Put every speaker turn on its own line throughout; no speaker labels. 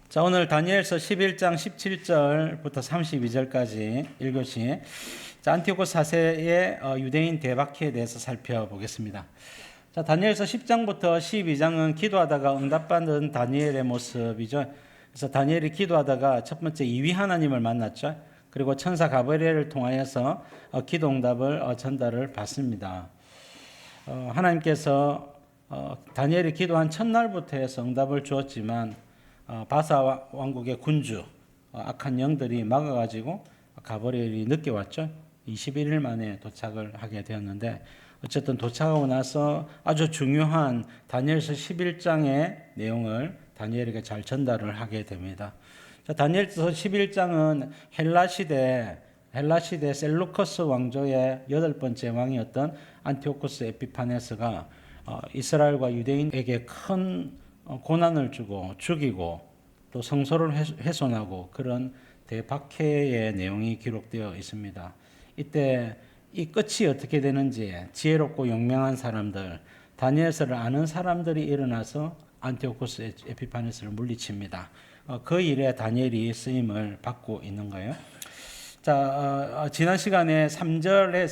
자, 오늘 다니엘서 11장 17절부터 32절까지 1교시. 자, 안티오코스 4세의 유대인 대박해에 대해서 살펴보겠습니다. 자, 다니엘서 10장부터 12장은 기도하다가 응답받는 다니엘의 모습이죠. 그래서 다니엘이 기도하다가 첫 번째 이위 하나님을 만났죠. 그리고 천사 가브리엘을 통하여서 기도 응답을 전달을 받습니다. 하나님께서 다니엘이 기도한 첫날부터 해서 응답을 주었지만 바사 왕국의 군주 악한 영들이 막아가지고 가브리엘이 늦게 왔죠. 21일 만에 도착을 하게 되었는데, 어쨌든 도착하고 나서 아주 중요한 다니엘서 11장의 내용을 다니엘에게 잘 전달을 하게 됩니다. 자, 다니엘서 11장은 헬라 시대 셀루커스 왕조의 8번째 왕이었던 안티오코스 에피파네스가 이스라엘과 유대인에게 큰 고난을 주고 죽이고 또 성소를 훼손하고 그런 대박해의 내용이 기록되어 있습니다. 이때 이 끝이 어떻게 되는지 지혜롭고 용맹한 사람들, 다니엘서를 아는 사람들이 일어나서 안티오코스 에피파네스를 물리칩니다. 그 일에 다니엘이 쓰임을 받고 있는 거예요. 자, 지난 시간에 3절에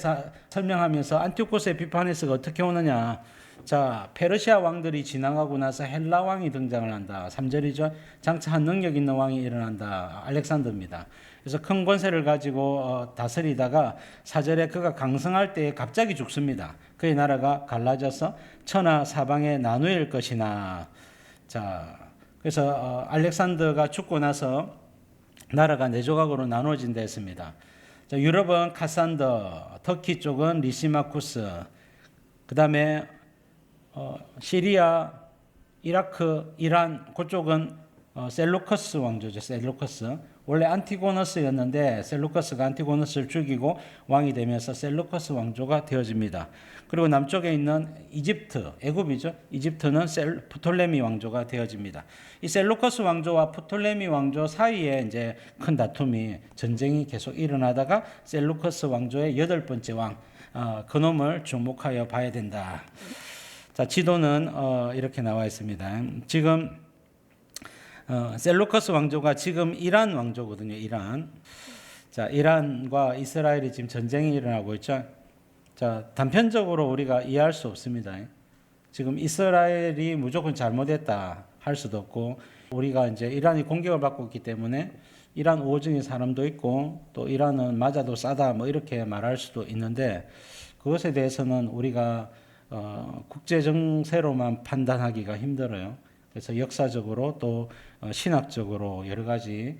설명하면서 안티오코스 에피파네스가 어떻게 오느냐. 자, 페르시아 왕들이 지나가고 나서 헬라 왕이 등장을 한다. 3절이죠. 장차 한 능력 있는 왕이 일어난다. 알렉산더입니다. 그래서 큰 권세를 가지고 다스리다가 4절에 그가 강성할 때에 갑자기 죽습니다. 그의 나라가 갈라져서 천하 사방에 나누일 것이나. 자, 그래서 알렉산더가 죽고 나서 나라가 네 조각으로 나누어진다 했습니다. 자, 유럽은 카산더, 터키 쪽은 리시마쿠스, 그 다음에 시리아, 이라크, 이란 그쪽은 셀루커스 왕조죠. 셀루커스. 원래 안티고너스였는데 셀루커스가 안티고너스를 죽이고 왕이 되면서 셀루커스 왕조가 되어집니다. 그리고 남쪽에 있는 이집트, 애굽이죠. 이집트는 프톨레미 왕조가 되어집니다. 이 셀루커스 왕조와 프톨레미 왕조 사이에 이제 큰 다툼이, 전쟁이 계속 일어나다가 셀루커스 왕조의 8번째 왕, 그놈을 주목하여 봐야 된다. 자, 지도는 이렇게 나와 있습니다. 지금 셀루커스 왕조가 지금 이란 왕조거든요. 이란. 자, 이란과 이스라엘이 지금 전쟁이 일어나고 있죠. 자, 단편적으로 우리가 이해할 수 없습니다. 지금 이스라엘이 무조건 잘못했다 할 수도 없고, 우리가 이제 이란이 공격을 받고 있기 때문에 이란 우호적인 사람도 있고 또 이란은 맞아도 싸다 뭐 이렇게 말할 수도 있는데, 그것에 대해서는 우리가 국제 정세로만 판단하기가 힘들어요. 그래서 역사적으로 또 신학적으로 여러 가지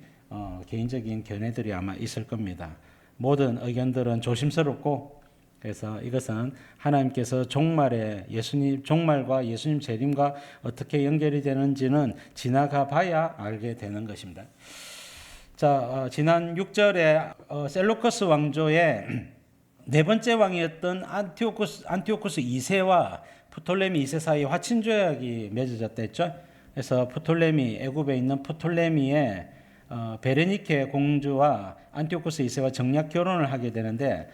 개인적인 견해들이 아마 있을 겁니다. 모든 의견들은 조심스럽고, 그래서 이것은 하나님께서 종말과 예수님 재림과 어떻게 연결이 되는지는 지나가 봐야 알게 되는 것입니다. 자, 지난 6절에 셀루커스 왕조의 네 번째 왕이었던 안티오코스 2세와 프톨레미 2세 사이에 화친 조약이 맺어졌다 했죠. 그래서 애굽에 있는 프톨레미의 베레니케 공주와 안티오코스 2세와 정략 결혼을 하게 되는데,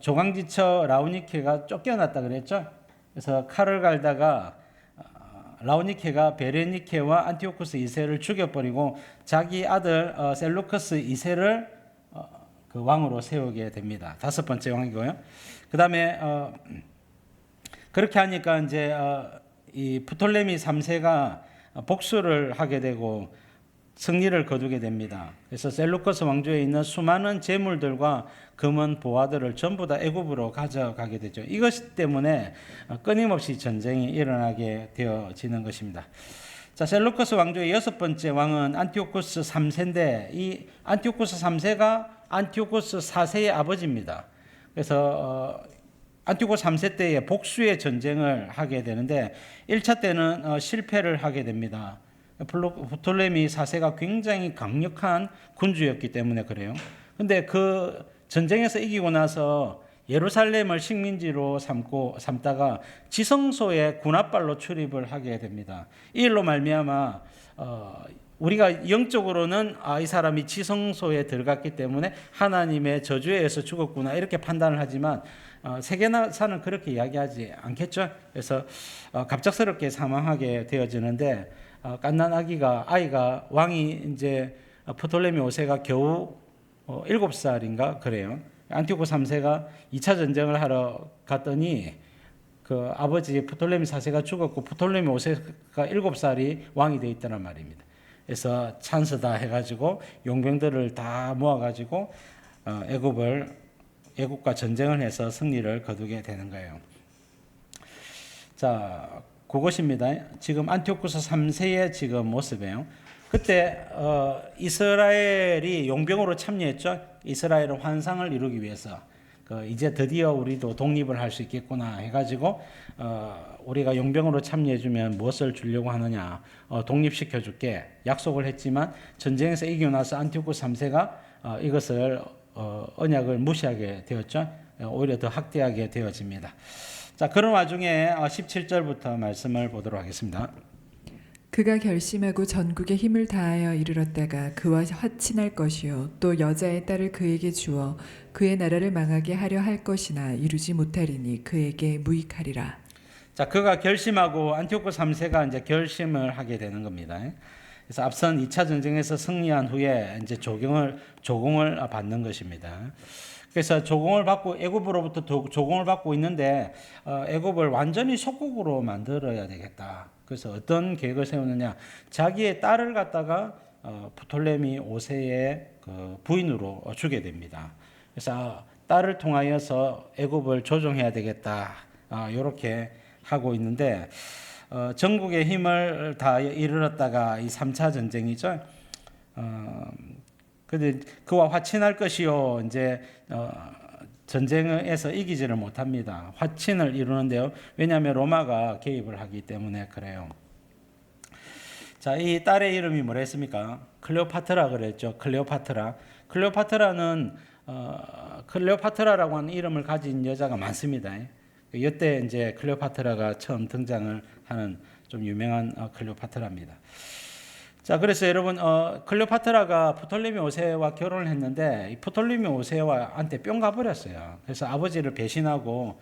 조강지처 라우니케가 쫓겨났다 그랬죠. 그래서 칼을 갈다가 라우니케가 베레니케와 안티오코스 2세를 죽여버리고 자기 아들 셀루커스 2세를 그 왕으로 세우게 됩니다. 5번째 왕이고요. 그 다음에 그렇게 하니까 이제 이 프톨레미 3세가 복수를 하게 되고 승리를 거두게 됩니다. 그래서 셀루커스 왕조에 있는 수많은 재물들과 금은 보화들을 전부 다 애굽으로 가져가게 되죠. 이것 때문에 끊임없이 전쟁이 일어나게 되어지는 것입니다. 자, 셀루커스 왕조의 6번째 왕은 안티오코스 3세인데, 이 안티오코스 3세가 안티오코스 4세의 아버지입니다. 그래서 안티오코스 3세 때에 복수의 전쟁을 하게 되는데 1차 때는 실패를 하게 됩니다. 프톨레미 4세가 굉장히 강력한 군주였기 때문에 그래요. 근데 그 전쟁에서 이기고 나서 예루살렘을 식민지로 삼다가 지성소에 군합발로 출입을 하게 됩니다. 이 일로 말미암아 우리가 영적으로는 이 사람이 지성소에 들어갔기 때문에 하나님의 저주에 의해서 죽었구나 이렇게 판단을 하지만 세계사는 그렇게 이야기하지 않겠죠. 그래서 갑작스럽게 사망하게 되어지는데 갓난 아이가 왕이 이제 프톨레미 5세가 겨우 7살인가 그래요. 안티오코 3세가 2차 전쟁을 하러 갔더니 그 아버지 프톨레미 4세가 죽었고 프톨레미 5세가 7살이 왕이 돼 있다는 말입니다. 그래서 찬스다 해가지고 용병들을 다 모아가지고 애국과 전쟁을 해서 승리를 거두게 되는 거예요. 자, 그것입니다. 지금 안티오쿠스 3세의 지금 모습이에요. 그때 이스라엘이 용병으로 참여했죠. 이스라엘의 환상을 이루기 위해서 이제 드디어 우리도 독립을 할 수 있겠구나 해가지고 우리가 용병으로 참여해주면 무엇을 주려고 하느냐, 독립시켜줄게 약속을 했지만 전쟁에서 이기고 나서 안티오쿠스 3세가 이것을 언약을 무시하게 되었죠. 오히려 더 학대하게 되어집니다. 자, 그런 와중에 17절부터 말씀을 보도록 하겠습니다.
그가 결심하고 전국에 힘을 다하여 이르렀다가 그와 화친할 것이요 또 여자의 딸을 그에게 주어 그의 나라를 망하게 하려 할 것이나 이루지 못하리니 그에게 무익하리라.
자, 그가 결심하고 안티오코 3세가 이제 결심을 하게 되는 겁니다. 그래서 앞선 2차 전쟁에서 승리한 후에 이제 조공을 받는 것입니다. 그래서 조공을 받고 애굽으로부터 조공을 받고 있는데 애굽을 완전히 속국으로 만들어야 되겠다. 그래서 어떤 계획을 세우느냐? 자기의 딸을 갖다가 프톨레미 5세의 그 부인으로 주게 됩니다. 그래서 딸을 통하여서 애굽을 조정해야 되겠다. 이렇게 하고 있는데 전국의 힘을 다 이르렀다가 이 3차 전쟁이죠. 근데 그와 화친할 것이요. 이제 전쟁에서 이기지를 못합니다. 화친을 이루는데요. 왜냐하면 로마가 개입을 하기 때문에 그래요. 자, 이 딸의 이름이 뭐라 했습니까? 클레오파트라 그랬죠. 클레오파트라는 클레오파트라라고 하는 이름을 가진 여자가 많습니다. 이때 이제 클레오파트라가 처음 등장을 하는 좀 유명한 클레오파트라입니다. 자, 그래서 여러분 클레오파트라가 프톨레미 5세와 결혼을 했는데 이 프톨레미 5세한테 뿅 가버렸어요. 그래서 아버지를 배신하고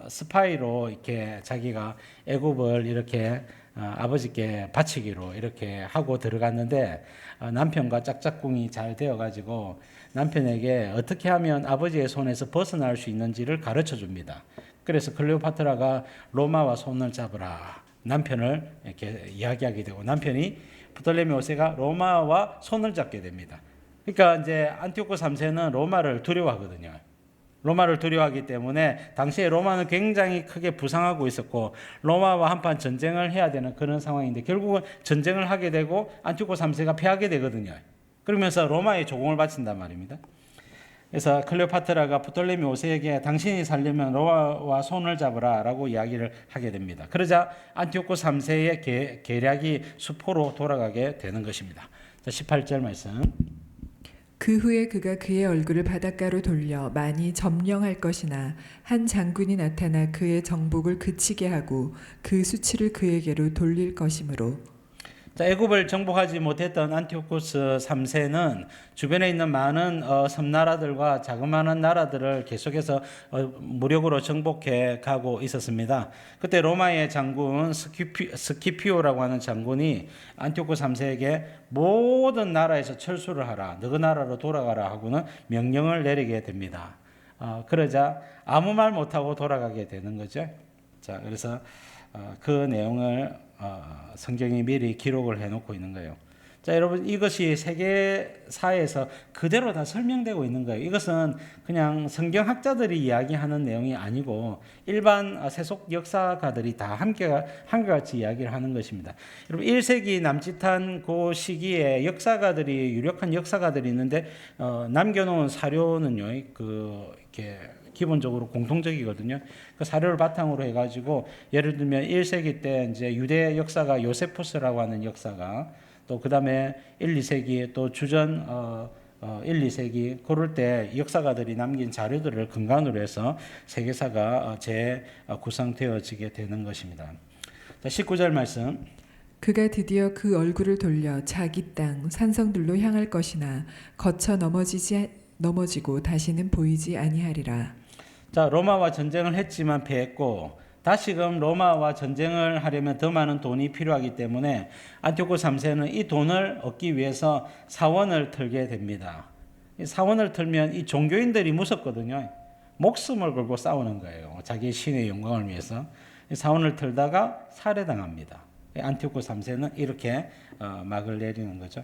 스파이로 이렇게 자기가 애굽을 이렇게 아버지께 바치기로 이렇게 하고 들어갔는데 남편과 짝짝꿍이 잘 되어가지고 남편에게 어떻게 하면 아버지의 손에서 벗어날 수 있는지를 가르쳐 줍니다. 그래서 클레오파트라가 로마와 손을 잡으라 남편을 이렇게 이야기하게 되고 남편이 프톨레미 5세가 로마와 손을 잡게 됩니다. 그러니까 이제 안티오코 3세는 로마를 두려워하거든요. 로마를 두려워하기 때문에 당시에 로마는 굉장히 크게 부상하고 있었고 로마와 한판 전쟁을 해야 되는 그런 상황인데 결국은 전쟁을 하게 되고 안티오코 3세가 패하게 되거든요. 그러면서 로마에 조공을 바친단 말입니다. 그래서 클레오파트라가 프톨레미 5세에게 당신이 살려면 로마와 손을 잡으라 라고 이야기를 하게 됩니다. 그러자 안티오코 3세의 계략이 수포로 돌아가게 되는 것입니다. 자, 18절 말씀.
그 후에 그가 그의 얼굴을 바닷가로 돌려 많이 점령할 것이나 한 장군이 나타나 그의 정복을 그치게 하고 그 수치를 그에게로 돌릴 것이므로.
자, 애굽을 정복하지 못했던 안티오코스 3세는 주변에 있는 많은 섬나라들과 자그마한 나라들을 계속해서 무력으로 정복해 가고 있었습니다. 그때 로마의 장군 스키피오라고 하는 장군이 안티오코스 3세에게 모든 나라에서 철수를 하라, 너희 나라로 돌아가라 하고는 명령을 내리게 됩니다. 그러자 아무 말 못하고 돌아가게 되는 거죠. 자, 그래서 그 내용을 성경이 미리 기록을 해놓고 있는 거예요. 자, 여러분 이것이 세계사에서 그대로 다 설명되고 있는 거예요. 이것은 그냥 성경학자들이 이야기하는 내용이 아니고 일반 세속 역사가들이 다 한결같이 이야기를 하는 것입니다. 여러분 1세기 남짓한 그 시기에 역사가들이 유력한 역사가들이 있는데 남겨놓은 사료는요, 이렇게 기본적으로 공통적이거든요. 그 사료를 바탕으로 해가지고 예를 들면 1세기 때 이제 유대 역사가 요세푸스라고 하는 역사가 또 그 다음에 1, 2세기 또 주전 1, 2세기 그럴 때 역사가들이 남긴 자료들을 근간으로 해서 세계사가 재구성되어지게 되는 것입니다. 자, 19절 말씀.
그가 드디어 그 얼굴을 돌려 자기 땅 산성들로 향할 것이나 거쳐 넘어지고 다시는 보이지 아니하리라.
자, 로마와 전쟁을 했지만 패했고 다시금 로마와 전쟁을 하려면 더 많은 돈이 필요하기 때문에 안티오쿠스 3세는 이 돈을 얻기 위해서 사원을 털게 됩니다. 이 사원을 털면 이 종교인들이 무섭거든요. 목숨을 걸고 싸우는 거예요. 자기 신의 영광을 위해서. 이 사원을 털다가 살해당합니다. 안티오쿠스 3세는 이렇게 막을 내리는 거죠.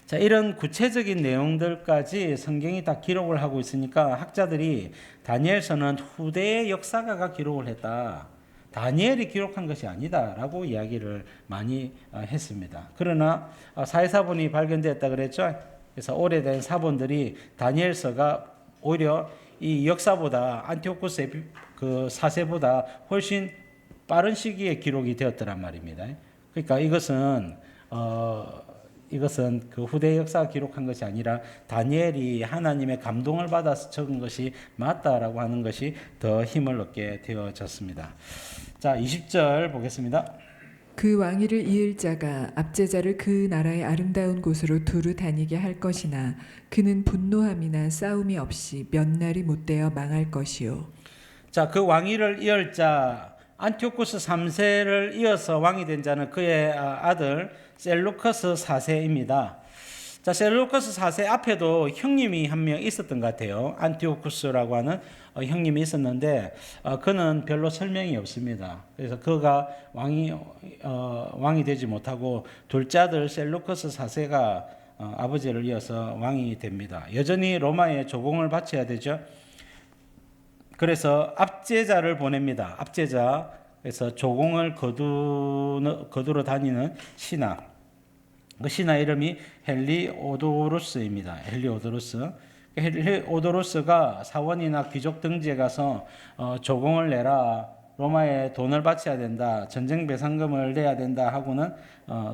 자, 이런 구체적인 내용들까지 성경이 다 기록을 하고 있으니까 학자들이 다니엘서는 후대의 역사가가 기록을 했다. 다니엘이 기록한 것이 아니다라고 이야기를 많이 했습니다. 그러나 사회사본이 발견됐다 그랬죠. 그래서 오래된 사본들이 다니엘서가 오히려 이 역사보다 안티오쿠스 그 사세보다 훨씬 빠른 시기에 기록이 되었더란 말입니다. 그러니까 이것은 그 후대 역사가 기록한 것이 아니라 다니엘이 하나님의 감동을 받아서 적은 것이 맞다라고 하는 것이 더 힘을 얻게 되어졌습니다. 자, 20절 보겠습니다.
그 왕위를 이을 자가 압제자를 그 나라의 아름다운 곳으로 두루 다니게 할 것이나 그는 분노함이나 싸움이 없이 몇 날이 못되어 망할 것이요.
자, 그 왕위를 이을 자 안티오쿠스 3세를 이어서 왕이 된 자는 그의 아들 셀루커스 4세입니다. 자, 셀루커스 4세 앞에도 형님이 한 명 있었던 것 같아요. 안티오쿠스라고 하는 형님이 있었는데 그는 별로 설명이 없습니다. 그래서 그가 왕이 되지 못하고 둘째 아들 셀루커스 4세가 아버지를 이어서 왕이 됩니다. 여전히 로마에 조공을 바쳐야 되죠. 그래서 압제자를 보냅니다. 압제자. 그래서 조공을 거두러 다니는 신하. 그 신하 이름이 헬리오도루스입니다. 헬리오도루스가 사원이나 귀족 등지에 가서 조공을 내라. 로마에 돈을 바쳐야 된다. 전쟁 배상금을 내야 된다 하고는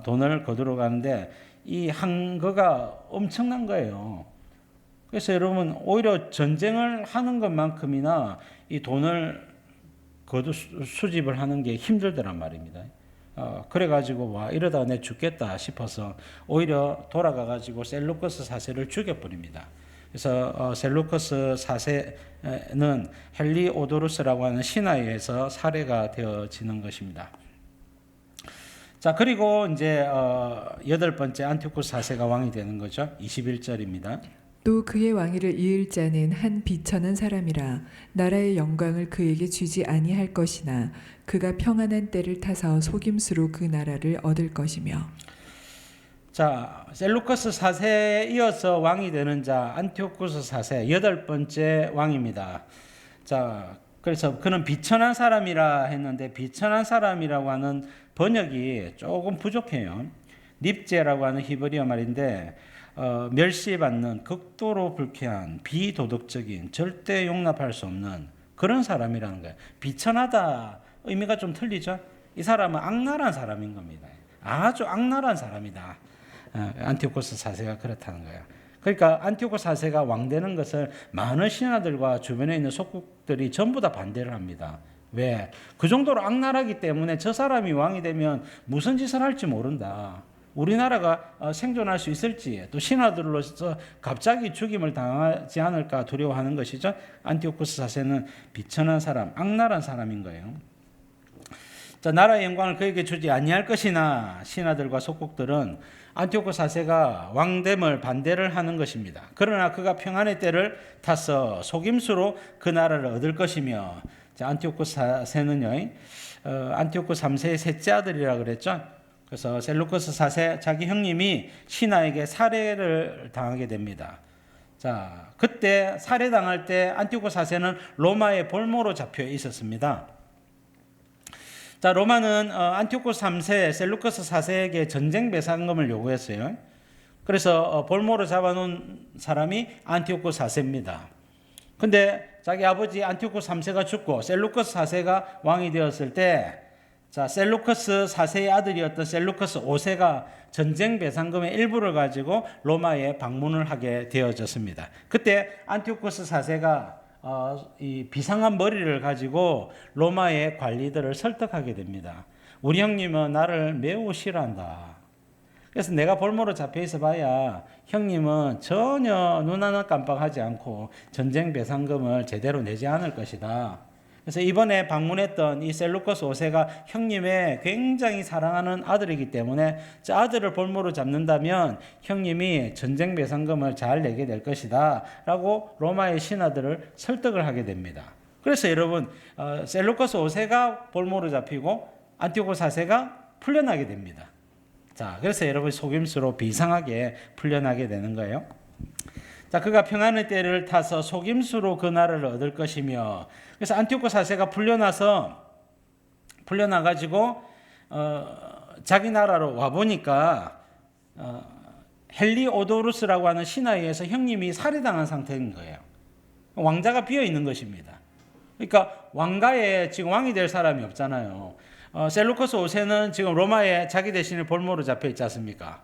돈을 거두러 가는데 이 한거가 엄청난 거예요. 그래서 여러분 오히려 전쟁을 하는 것만큼이나 이 돈을 수집을 하는 게 힘들더란 말입니다. 그래가지고 와 이러다 내 죽겠다 싶어서 오히려 돌아가가지고 셀루커스 4세를 죽여버립니다. 그래서 셀루커스 4세는 헬리오도루스라고 하는 신하에 의해서 살해가 되어지는 것입니다. 자, 그리고 이제 여덟 번째 안티오쿠스 4세가 왕이 되는 거죠. 21절입니다.
또 그의 왕위를 이을 자는 한 비천한 사람이라 나라의 영광을 그에게 주지 아니할 것이나 그가 평안한 때를 타서 속임수로 그 나라를 얻을 것이며.
자, 셀루커스 4세에 이어서 왕이 되는 자 안티오쿠스 4세 여덟 번째 왕입니다. 자, 그래서 그는 비천한 사람이라 했는데 비천한 사람이라고 하는 번역이 조금 부족해요. 닙제라고 하는 히브리어 말인데 멸시받는 극도로 불쾌한 비도덕적인 절대 용납할 수 없는 그런 사람이라는 거예요. 비천하다 의미가 좀 틀리죠. 이 사람은 악랄한 사람인 겁니다. 아주 악랄한 사람이다. 안티오쿠스 4세가 그렇다는 거예요. 그러니까 안티오쿠스 4세가 왕 되는 것을 많은 신하들과 주변에 있는 속국들이 전부 다 반대를 합니다. 왜? 그 정도로 악랄하기 때문에 저 사람이 왕이 되면 무슨 짓을 할지 모른다. 우리나라가 생존할 수 있을지 또 신하들로서 갑자기 죽임을 당하지 않을까 두려워하는 것이죠. 안티오쿠스 4세는 비천한 사람, 악랄한 사람인 거예요. 자, 나라의 영광을 그에게 주지 아니할 것이나 신하들과 속국들은 안티오쿠스 4세가 왕됨을 반대를 하는 것입니다. 그러나 그가 평안의 때를 타서 속임수로 그 나라를 얻을 것이며, 자, 안티오쿠스 4세는요, 안티오쿠스 3세의 셋째 아들이라 그랬죠. 그래서 셀루커스 4세 자기 형님이 신하에게 살해를 당하게 됩니다. 자, 그때 살해당할 때 안티오쿠스 4세는 로마의 볼모로 잡혀 있었습니다. 자, 로마는 안티오쿠스 3세, 셀루커스 4세에게 전쟁 배상금을 요구했어요. 그래서 볼모로 잡아놓은 사람이 안티오쿠스 4세입니다. 근데 자기 아버지 안티오쿠스 3세가 죽고 셀루커스 4세가 왕이 되었을 때, 자, 셀루커스 4세의 아들이었던 셀루커스 5세가 전쟁 배상금의 일부를 가지고 로마에 방문을 하게 되어졌습니다. 그때 안티오쿠스 4세가 이 비상한 머리를 가지고 로마의 관리들을 설득하게 됩니다. 우리 형님은 나를 매우 싫어한다. 그래서 내가 볼모로 잡혀 있어 봐야 형님은 전혀 눈 하나 깜빡하지 않고 전쟁 배상금을 제대로 내지 않을 것이다. 그래서 이번에 방문했던 이 셀루커스 5세가 형님의 굉장히 사랑하는 아들이기 때문에 저 아들을 볼모로 잡는다면 형님이 전쟁 배상금을 잘 내게 될 것이다 라고 로마의 신하들을 설득을 하게 됩니다. 그래서 여러분 셀루커스 5세가 볼모로 잡히고 안티오코 4세가 풀려나게 됩니다. 자, 그래서 여러분 속임수로 비상하게 풀려나게 되는 거예요. 자, 그가 평안의 때를 타서 속임수로 그 나라를 얻을 것이며, 그래서 안티오코 4세가 풀려나가지고 자기 나라로 와 보니까 헬리오도루스라고 하는 신하에 의해서 형님이 살해당한 상태인 거예요. 왕자가 비어 있는 것입니다. 그러니까 왕가에 지금 왕이 될 사람이 없잖아요. 셀루커스 5세는 지금 로마에 자기 대신에 볼모로 잡혀 있지 않습니까?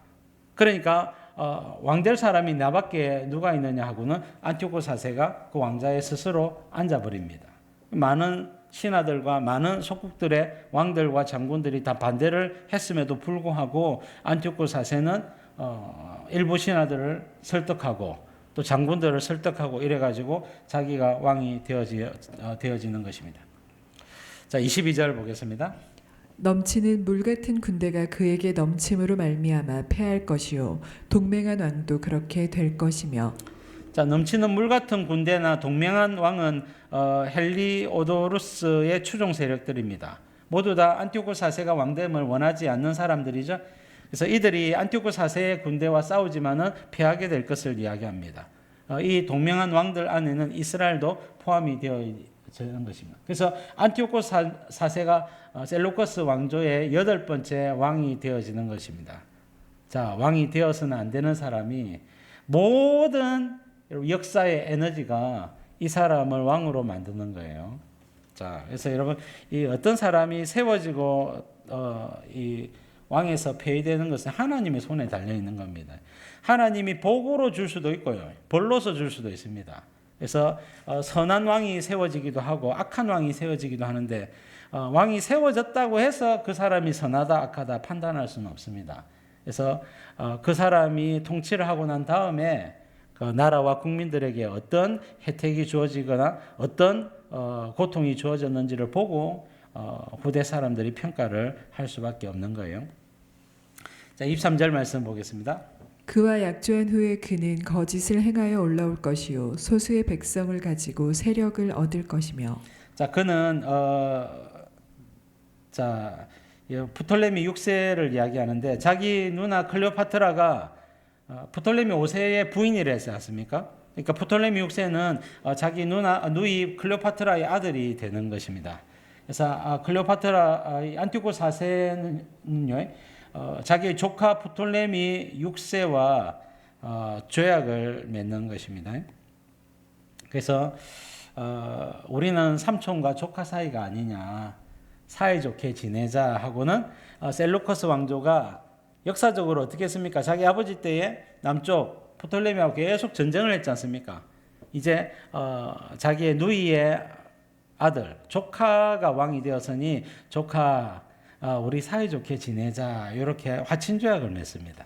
그러니까 왕 될 사람이 나밖에 누가 있느냐 하고는 안티오코 4세가 그 왕자에 스스로 앉아버립니다. 많은 신하들과 많은 속국들의 왕들과 장군들이 다 반대를 했음에도 불구하고 안티오코 4세는 일부 신하들을 설득하고 또 장군들을 설득하고 이래가지고 자기가 왕이 되어지는 것입니다. 자, 22절 보겠습니다.
넘치는 물 같은 군대가 그에게 넘침으로 말미암아 패할 것이요 동맹한 왕도 그렇게 될 것이며.
자, 넘치는 물 같은 군대나 동맹한 왕은 헬리오도루스의 추종 세력들입니다. 모두 다 안티오코 4세가 왕됨을 원하지 않는 사람들이죠. 그래서 이들이 안티오코 4세의 군대와 싸우지만은 패하게 될 것을 이야기합니다. 이 동맹한 왕들 안에는 이스라엘도 포함이 되어 있는 것입니다. 그래서 안티오코 4세가 셀루커스 왕조의 8번째 왕이 되어지는 것입니다. 자, 왕이 되어서는 안 되는 사람이 모든 역사의 에너지가 이 사람을 왕으로 만드는 거예요. 자, 그래서 여러분 이 어떤 사람이 세워지고 이 왕에서 폐위되는 것은 하나님의 손에 달려 있는 겁니다. 하나님이 복으로 줄 수도 있고요, 벌로서 줄 수도 있습니다. 그래서 선한 왕이 세워지기도 하고 악한 왕이 세워지기도 하는데 왕이 세워졌다고 해서 그 사람이 선하다 악하다 판단할 수는 없습니다. 그래서 그 사람이 통치를 하고 난 다음에 그 나라와 국민들에게 어떤 혜택이 주어지거나 어떤 고통이 주어졌는지를 보고 후대 사람들이 평가를 할 수밖에 없는 거예요. 자, 23절 말씀 보겠습니다.
그와 약조한 후에 그는 거짓을 행하여 올라올 것이요 소수의 백성을 가지고 세력을 얻을 것이며.
자, 그는 프톨레미 6세를 이야기하는데 자기 누나 클레오파트라가 프톨레미 5세의 부인이라 했지 않습니까? 그러니까 프톨레미 6세는 자기 누이 클레오파트라의 아들이 되는 것입니다. 그래서 클레오파트라 안티오코 4세는요, 자기의 조카 프톨레미 6세와 조약을 맺는 것입니다. 그래서 우리는 삼촌과 조카 사이가 아니냐, 사이좋게 지내자 하고는 셀루커스 왕조가 역사적으로 어떻게 했습니까? 자기 아버지 때에 남쪽 프톨레미하고 계속 전쟁을 했지 않습니까? 이제 자기의 누이의 아들 조카가 왕이 되었으니 조카 우리 사이좋게 지내자 이렇게 화친조약을 맺습니다.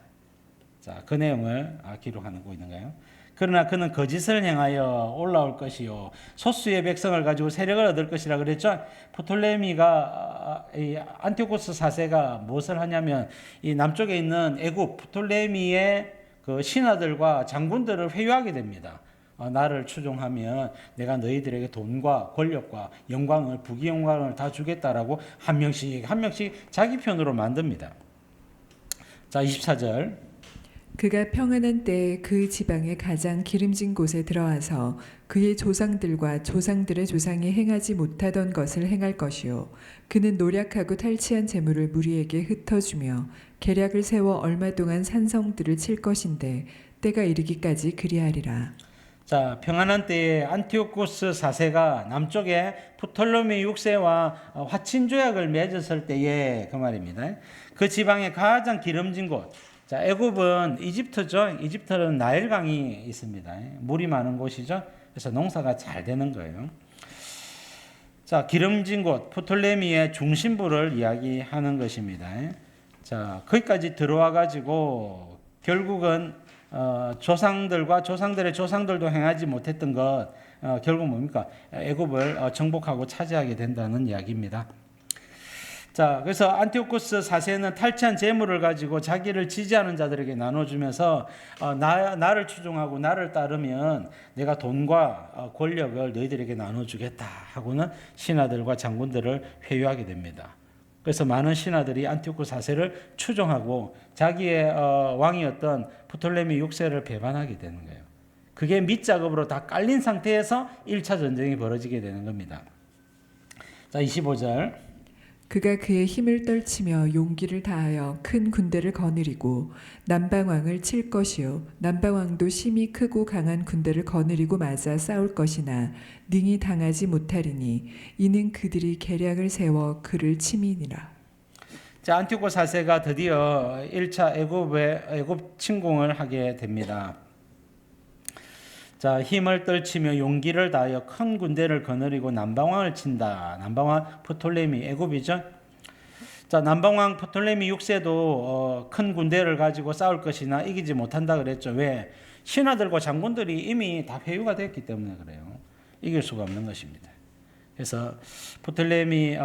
자, 그 내용을 기록하고 있는 거예요. 그러나 그는 거짓을 행하여 올라올 것이요 소수의 백성을 가지고 세력을 얻을 것이라 그랬죠. 프톨레미가 안티오코스 4세가 무엇을 하냐면 이 남쪽에 있는 애굽 프톨레미의 그 신하들과 장군들을 회유하게 됩니다. 나를 추종하면 내가 너희들에게 돈과 권력과 영광을 부귀영광을 다 주겠다라고 한 명씩 자기 편으로 만듭니다. 자, 24절.
그가 평안한 때에 그 지방의 가장 기름진 곳에 들어와서 그의 조상들과 조상들의 조상이 행하지 못하던 것을 행할 것이요 그는 노력하고 탈취한 재물을 무리에게 흩어주며 계략을 세워 얼마 동안 산성들을 칠 것인데 때가 이르기까지 그리하리라.
자, 평안한 때에 안티오코스 4세가 남쪽에 프톨레미 6세와 화친조약을 맺었을 때에 그 말입니다. 그 지방의 가장 기름진 곳. 자, 애굽은 이집트죠. 이집트는 나일강이 있습니다. 물이 많은 곳이죠. 그래서 농사가 잘 되는 거예요. 자, 기름진 곳 프톨레미의 중심부를 이야기하는 것입니다. 자, 거기까지 들어와 가지고 결국은 조상들과 조상들의 조상들도 행하지 못했던 것, 결국 뭡니까? 애굽을 정복하고 차지하게 된다는 이야기입니다. 자, 그래서 안티오코스 4세는 탈취한 재물을 가지고 자기를 지지하는 자들에게 나눠주면서 나를 추종하고 나를 따르면 내가 돈과 권력을 너희들에게 나눠주겠다 하고는 신하들과 장군들을 회유하게 됩니다. 그래서 많은 신하들이 안티오코스 4세를 추종하고 자기의 왕이었던 프톨레미 6세를 배반하게 되는 거예요. 그게 밑작업으로 다 깔린 상태에서 1차 전쟁이 벌어지게 되는 겁니다. 자, 25절.
그가 그의 힘을 떨치며 용기를 다하여 큰 군대를 거느리고 남방왕을 칠 것이요 남방왕도 심히 크고 강한 군대를 거느리고 맞아 싸울 것이나 능히 당하지 못하리니 이는 그들이 계략을 세워 그를 침이니라.
자, 안티오코스 4세가 드디어 1차 애굽 침공을 하게 됩니다. 자, 힘을 떨치며 용기를 다하여 큰 군대를 거느리고 남방왕을 친다. 남방왕 프톨레미 애굽이죠. 자, 남방왕 프톨레미 6세도 큰 군대를 가지고 싸울 것이나 이기지 못한다 그랬죠. 왜? 신하들과 장군들이 이미 다 회유가 됐기 때문에 그래요. 이길 수가 없는 것입니다. 그래서 프톨레미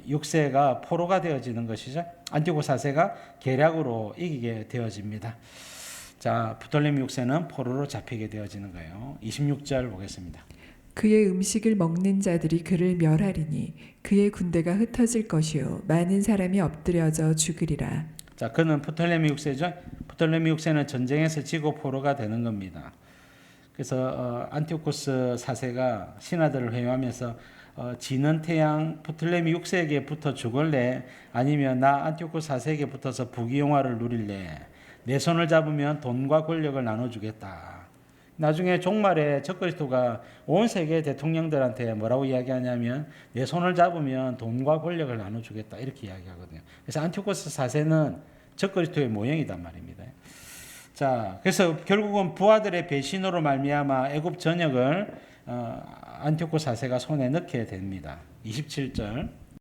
6세가 포로가 되어지는 것이죠. 안티오코스 4세가 계략으로 이기게 되어집니다. 자, 프톨레미 6세는 포로로 잡히게 되어지는 거예요. 26절 보겠습니다.
그의 음식을 먹는 자들이 그를 멸하리니 그의 군대가 흩어질 것이요 많은 사람이 엎드려져 죽으리라.
자, 그는 프톨레미 6세죠. 프톨레미 6세는 전쟁에서 지고 포로가 되는 겁니다. 그래서 안티오코스 4세가 신하들을 회유하면서 지는 태양 프톨레미 6세에게 붙어 죽을래? 아니면 나 안티오코스 4세에게 붙어서 부귀영화를 누릴래? 내 손을 잡으면 돈과 권력을 나눠주겠다. 나중에 종말에 적그리스도가 온 세계 대통령들한테 뭐라고 이야기하냐면 내 손을 잡으면 돈과 권력을 나눠주겠다 이렇게 이야기하거든요. 그래서 안티오코스 4세는 적그리스도의 모형이단 말입니다. 자, 그래서 결국은 부하들의 배신으로 말미암아 애굽 전역을 안티오코스 4세가 손에 넣게 됩니다. 27절.